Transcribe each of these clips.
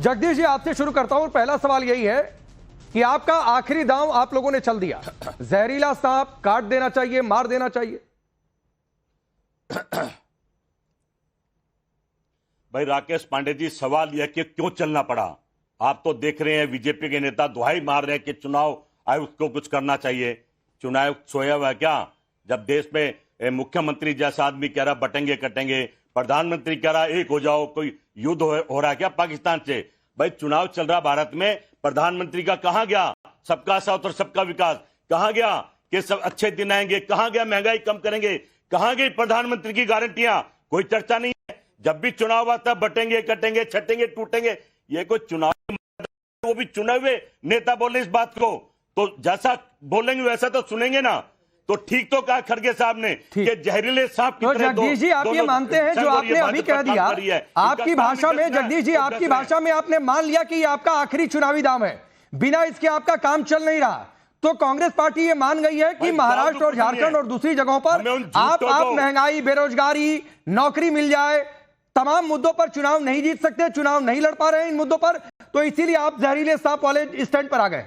जगदीश जी आपसे शुरू करता हूं। पहला सवाल यही है कि आपका आखिरी दांव आप लोगों ने चल दिया, जहरीला सांप काट देना चाहिए, मार देना चाहिए। भाई राकेश पांडे जी, सवाल यह कि क्यों चलना पड़ा। आप तो देख रहे हैं बीजेपी के नेता दुहाई मार रहे हैं कि चुनाव आयोग को कुछ करना चाहिए। चुनाव आयोग सोया हुआ है क्या? जब देश में मुख्यमंत्री जैसा आदमी कह रहा बटेंगे कटेंगे, प्रधानमंत्री कह रहा एक हो जाओ, कोई युद्ध हो रहा है क्या पाकिस्तान से? भाई चुनाव चल रहा भारत में, प्रधानमंत्री का कहां गया सबका साथ और सबका विकास? कहां गया कि सब अच्छे दिन आएंगे? कहां गया महंगाई कम करेंगे? कहां गई प्रधानमंत्री की गारंटियां? कोई चर्चा नहीं है। जब भी चुनाव आता बटेंगे कटेंगे छटेंगे टूटेंगे, ये कोई चुनाव, वो भी चुने हुए नेता बोले इस बात को, तो जैसा बोलेंगे वैसा तो सुनेंगे ना। तो ठीक तो कहा खड़गे साहब ने कि जहरीले सांप की तो तरह जगदीश जी आप ये मानते हैं जो आपने अभी कह दिया आपकी भाषा में, जगदीश जी आपकी भाषा में आपने मान लिया कि ये आपका आखिरी चुनावी दांव है, बिना इसके आपका काम चल नहीं रहा। तो कांग्रेस पार्टी ये मान गई है कि महाराष्ट्र और झारखंड और दूसरी जगहों पर आप महंगाई, बेरोजगारी, नौकरी मिल जाए, तमाम मुद्दों पर चुनाव नहीं जीत सकते, चुनाव नहीं लड़ पा रहे हैं इन मुद्दों पर, तो इसीलिए आप जहरीले सांप वाले स्टैंड पर आ गए।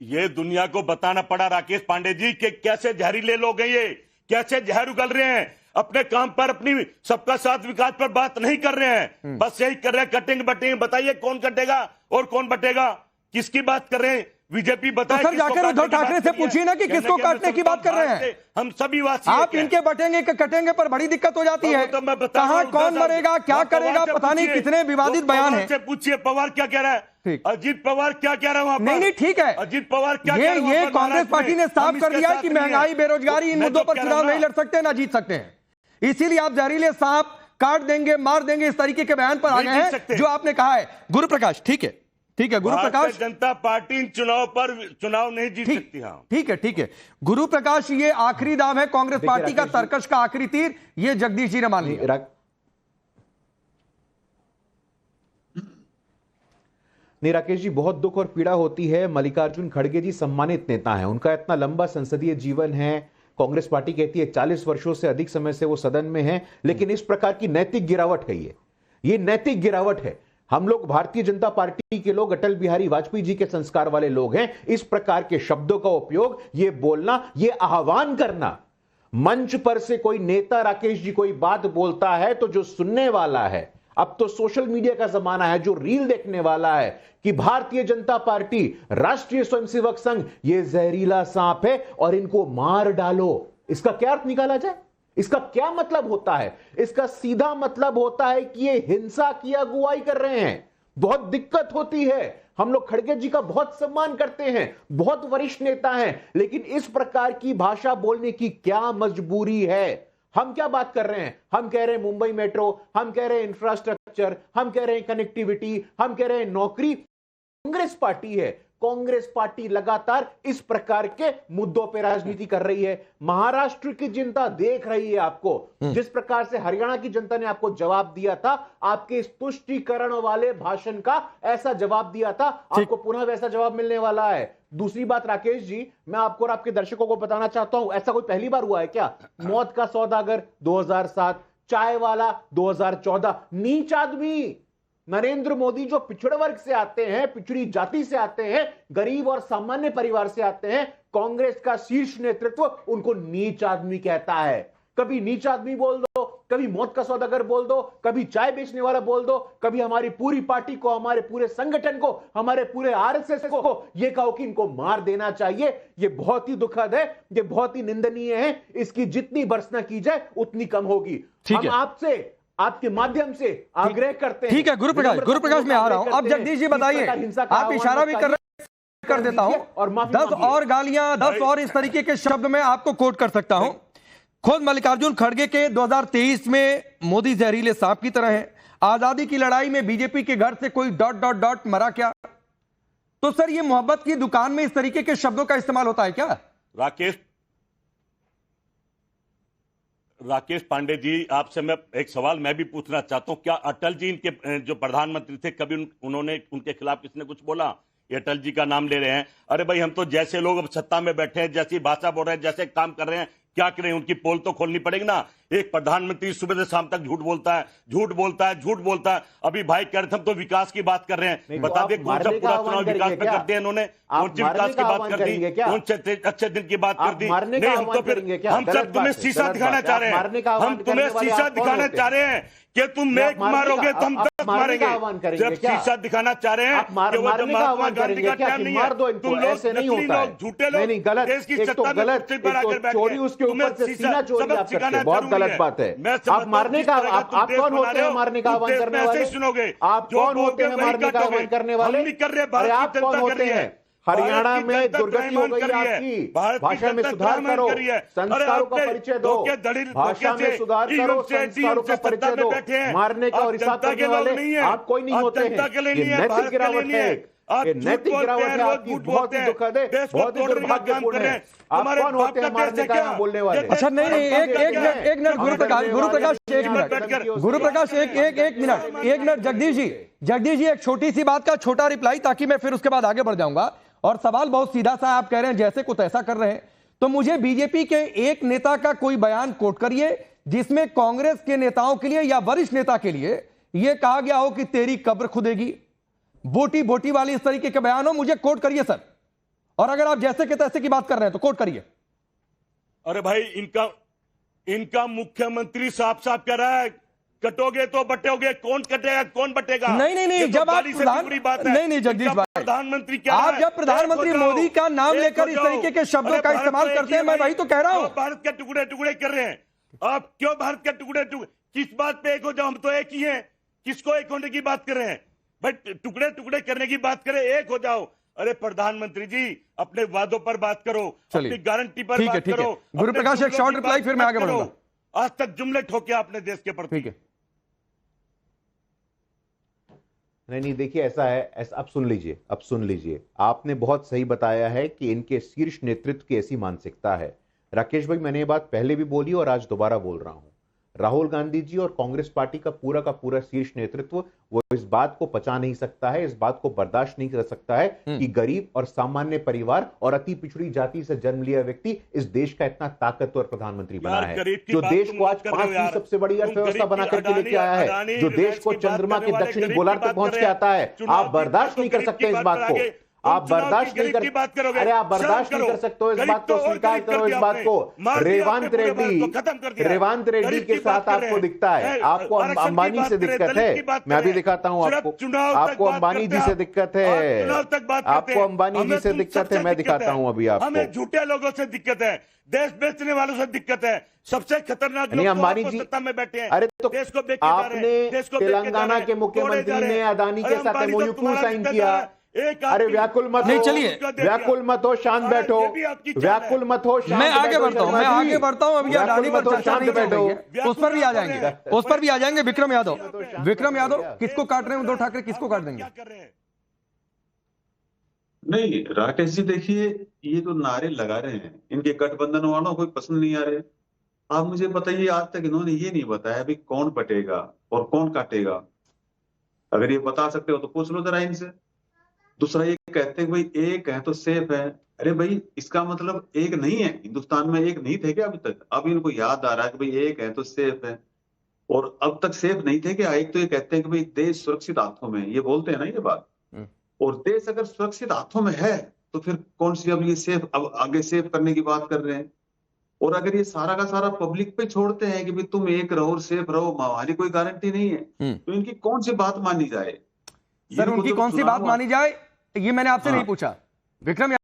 ये दुनिया को बताना पड़ा राकेश पांडे जी कि कैसे जहरीले लोग हैं, ये कैसे जहर उगल रहे हैं, अपने काम पर, अपनी सबका साथ विकास पर बात नहीं कर रहे हैं, बस यही कर रहे हैं कटेंगे बटेंगे। बताइए कौन कटेगा और कौन बटेगा? किसकी बात कर रहे हैं? बीजेपी बताए। तो सर जाकर उद्धव ठाकरे से पूछिए ना कि किसको काटने की बात कर रहे हैं। हम सभी आप इनके बटेंगे कटेंगे पर बड़ी दिक्कत हो जाती है। कहां कौन मरेगा, क्या करेगा, पता नहीं कितने विवादित बयान हैं। पूछिए पवार क्या कह रहा है, अजीत पवार क्या कह रहा है वहां पर? नहीं ठीक है, अजीत पवार क्या कह रहा है? ये कांग्रेस पार्टी ने साफ कर दिया है कि महंगाई, बेरोजगारी, इन मुद्दों पर चुनाव नहीं लड़ सकते, ना जीत सकते हैं। इसीलिए आप जहरीले सांप काट देंगे, मार देंगे, इस तरीके के बयान पर आ गए हैं जो आपने कहा है। गुरु प्रकाश, ठीक है गुरु प्रकाश, जनता पार्टी इन चुनाव पर चुनाव नहीं जीत सकती। हाँ ठीक है गुरु प्रकाश, ये आखिरी दाव है कांग्रेस पार्टी का, तरकश का आखिरी तीर, ये जगदीश जी ने मान लिया। नहीं राकेश जी, बहुत दुख और पीड़ा होती है। मल्लिकार्जुन खड़गे जी सम्मानित नेता हैं, उनका इतना लंबा संसदीय जीवन है। कांग्रेस पार्टी कहती है 40 वर्षों से अधिक समय से वो सदन में है, लेकिन इस प्रकार की नैतिक गिरावट है, ये नैतिक गिरावट है। हम लोग भारतीय जनता पार्टी के लोग अटल बिहारी वाजपेयी जी के संस्कार वाले लोग हैं। इस प्रकार के शब्दों का उपयोग, ये बोलना, ये आह्वान करना, मंच पर से कोई नेता राकेश जी कोई बात बोलता है तो जो सुनने वाला है, अब तो सोशल मीडिया का जमाना है, जो रील देखने वाला है कि भारतीय जनता पार्टी, राष्ट्रीय स्वयंसेवक संघ ये जहरीला सांप है और इनको मार डालो, इसका क्या अर्थ निकाला जाए? इसका क्या मतलब होता है? इसका सीधा मतलब होता है कि ये हिंसा की अगुवाई कर रहे हैं। बहुत दिक्कत होती है। हम लोग खड़गे जी का बहुत सम्मान करते हैं, बहुत वरिष्ठ नेता हैं, लेकिन इस प्रकार की भाषा बोलने की क्या मजबूरी है? हम क्या बात कर रहे हैं? हम कह रहे हैं मुंबई मेट्रो, हम कह रहे हैं इंफ्रास्ट्रक्चर, हम कह रहे हैं कनेक्टिविटी, हम कह रहे हैं नौकरी। कांग्रेस पार्टी है, कांग्रेस पार्टी लगातार इस प्रकार के मुद्दों पर राजनीति कर रही है। महाराष्ट्र की जनता देख रही है आपको, जिस प्रकार से हरियाणा की जनता ने आपको जवाब दिया था, आपके इस तुष्टीकरण वाले भाषण का ऐसा जवाब दिया था, आपको पुनः वैसा जवाब मिलने वाला है। दूसरी बात राकेश जी, मैं आपको और आपके दर्शकों को बताना चाहता हूं, ऐसा कोई पहली बार हुआ है क्या? मौत का सौदागर 2007, चाय वाला 2014, नीच आदमी नरेंद्र मोदी जो पिछड़े वर्ग से आते हैं, पिछड़ी जाति से आते हैं, गरीब और सामान्य परिवार से आते हैं, कांग्रेस का शीर्ष नेतृत्व उनको नीच आदमी कहता है। कभी नीच आदमी बोल दो, कभी मौत का सौदागर बोल दो, कभी चाय बेचने वाला बोल दो, कभी हमारी पूरी पार्टी को, हमारे पूरे संगठन को, हमारे पूरे आरएसएस को यह कहो कि इनको मार देना चाहिए। यह बहुत ही दुखद है, यह बहुत ही निंदनीय है। इसकी जितनी भर्त्सना की जाए उतनी कम होगी। हम आपसे, आपके माध्यम से आग्रह करते हैं। ठीक है गुरु प्रकाश मैं आ रहा हूं। अब जगदीश जी बताइए, आप इशारा भी कर देता हूं, और 10 और गालियां, 10 और इस तरीके के शब्द में आपको कोट कर सकता हूं। खुद मल्लिकार्जुन खड़गे के 2023 में मोदी जहरीले सांप की तरह है, आजादी की लड़ाई में बीजेपी के घर से कोई ... मरा क्या? तो सर ये मोहब्बत की दुकान में इस तरीके के शब्दों का इस्तेमाल होता है क्या? राकेश पांडे जी, आपसे मैं एक सवाल मैं भी पूछना चाहता हूं, क्या अटल जी इनके जो प्रधानमंत्री थे, कभी उन्होंने उनके खिलाफ किसने कुछ बोला? ये अटल जी का नाम ले रहे हैं। अरे भाई, हम तो जैसे लोग अब सत्ता में बैठे हैं, जैसी भाषा बोल रहे हैं, जैसे काम कर रहे हैं, क्या करें? उनकी पोल तो खोलनी पड़ेगी ना। एक प्रधानमंत्री सुबह से शाम तक झूठ बोलता है, झूठ बोलता है, झूठ बोलता है। अभी भाई कह रहे थे हम तो विकास की बात कर रहे हैं, बता दे कौन सा पूरा चुनाव विकास पे कर दिया इन्होंने? कौन सी विकास की बात कर दी? कौन से अच्छे दिन की बात कर दी? नहीं, हम तो फिर हम सब तुम्हें शीशा दिखाना चाह रहे हैं, हम तुम्हें शीशा दिखाना चाह रहे हैं कि तुम मेघ मारोगे तो हम तक मारेंगे। जब शीशा दिखाना चाह रहे हैं कि वो जब महात्मा गांधी का टाइम नहीं है, तुम लोग नकली लोग, झूठे लोग, देश की सत्ता में कुर्सी पर आकर बैठ गए, तुम्हें शीशा सबक सिखाना बहुत गलत बात है। आप मारने का, आप कौन होते हैं मारने का आह्वान करने वाले? सुनोगे आप कौन होते हैं मारने का आह्वान करने वाले? हम नहीं कर रहे, अरे आप कौन होते हैं? हरियाणा में दुर्गति हो गई आपकी, भाषा में सुधार करो, संस्कारों का परिचय दो, भाषा में सुधार करो, संस्कारों का परिचय दो। मारने का और हिसाब करने वाले आप कोई नहीं होते हैं। ये नैतिक गिरावट है, ये नैतिक गिरावट है आपकी, बहुत ही दुखद है, बहुत ही दुर्भाग्यपूर्ण है। आप कौन होते हैं मारने का बोलने वाले? अच्छा नहीं, एक मिनट गुरुप्रकाश एक मिनट जगदीश जी एक छोटी सी बात का छोटा रिप्लाई, ताकि मैं फिर उसके बाद आगे बढ़ जाऊंगा। और सवाल बहुत सीधा सा, आप कह रहे हैं जैसे कुछ ऐसा कर रहे हैं, तो मुझे बीजेपी के एक नेता का कोई बयान कोट करिए जिसमें कांग्रेस के नेताओं के लिए या वरिष्ठ नेता के लिए यह कहा गया हो कि तेरी कब्र खुदेगी, बोटी बोटी वाली इस तरीके के बयान हो, मुझे कोट करिए सर। और अगर आप जैसे के तैसे की बात कर रहे हैं तो कोट करिए। अरे भाई इनका मुख्यमंत्री साफ साफ कह रहा है कटोगे तो बटोगे, कौन कटेगा कौन बटेगा? नहीं, जब आप नहीं जगदीश भाई, प्रधानमंत्री क्या आप जब प्रधानमंत्री मोदी का नाम लेकर इस तरीके के शब्दों का इस्तेमाल करते हैं, मैं वही तो कह रहा हूं। भारत के टुकड़े टुकड़े कर रहे हैं आप, क्यों भारत के टुकड़े टुकड़े? किस बात पे एक हो जाओ? हम तो एक ही हैं, किसको एक होने की बात कर रहे हैं भाई? टुकड़े टुकड़े करने की बात करें, एक हो जाओ। अरे प्रधानमंत्री जी, अपने वादों पर बात करो, अपनी गारंटी पर बात करो। गुरुप्रकाश एक शॉर्ट रिप्लाई, फिर मैं आगे बढ़ूंगा। आज तक जुमले ठोके आपने देश के प्रति। ठीक है, नहीं देखिए ऐसा है, ऐसा अब सुन लीजिए, आपने बहुत सही बताया है कि इनके शीर्ष नेतृत्व की ऐसी मानसिकता है। राकेश भाई, मैंने ये बात पहले भी बोली और आज दोबारा बोल रहा हूं, राहुल गांधी जी और कांग्रेस पार्टी का पूरा शीर्ष नेतृत्व वो इस बात को पचा नहीं सकता है, इस बात को बर्दाश्त नहीं कर सकता है कि गरीब और सामान्य परिवार और अति पिछड़ी जाति से जन्म लिया व्यक्ति इस देश का इतना ताकतवर प्रधानमंत्री बना है, जो देश को आज 5वीं सबसे बड़ी अर्थव्यवस्था बना करके लेके आया है, जो देश को चंद्रमा के दक्षिणी गोलार्ध तक पहुंच के आता है। आप बर्दाश्त नहीं कर सकते इस बात को, आप बर्दाश्त नहीं कर, अरे आप बर्दाश्त नहीं कर सकते हो इस बात को, स्वीकार करो इस बात को। रेवंत रेड्डी के साथ आपको दिखता है, आपको अंबानी से दिक्कत है, मैं अभी दिखाता हूं आपको अंबानी जी से दिक्कत है, आपको अंबानी जी से दिक्कत है, मैं दिखाता हूं अभी आपको। हमें झूठे लोगों से दिक्कत है, देश बेचने वालों से दिक्कत है, सबसे खतरनाक लोग अंबानी जी सत्ता में बैठे हैं। अरे तो देश को आपने तेलंगाना के मुख्यमंत्री ने अदानी के साथ एमओयू क्यों साइन किया? अरे व्याकुल मत हो, चलिए व्याकुल मत हो, शांत बैठो, व्याकुल मत हो, मैं आगे बढ़ता हूं, अभी अडानी पर चर्चा नहीं बैठो, उस पर भी आ जाएंगे, विक्रम यादव किसको काट रहे हैं? उद्धव ठाकरे किसको काट देंगे? नहीं राकेश जी, देखिए ये तो नारे लगा रहे हैं, इनके गठबंधन वालों को पसंद नहीं आ रहे। आप मुझे बताइए, आज तक इन्होंने ये नहीं बताया अभी कौन बटेगा और कौन काटेगा। अगर ये बता सकते हो तो पूछ लो जरा इनसे। दूसरा, ये कहते हैं भाई एक है तो सेफ है, अरे भाई इसका मतलब एक नहीं है, हिंदुस्तान में एक नहीं थे क्या अभी तक? अब इनको याद आ रहा है कि भाई एक है तो सेफ है, और अब तक सेफ नहीं थे क्या? एक तो ये कहते हैं कि भाई देश सुरक्षित हाथों में, ये बोलते हैं ना ये बात, और देश अगर सुरक्षित हाथों में है तो फिर कौन सी अब ये सेफ, अब आगे सेफ करने की बात कर रहे हैं। और अगर ये सारा का सारा पब्लिक पे छोड़ते हैं कि भाई तुम एक रहो और सेफ रहो, हमारी कोई गारंटी नहीं है, तो इनकी कौन सी बात मानी जाए? सर उनकी कौन सी बात मानी जाए, ये मैंने आपसे नहीं पूछा विक्रम।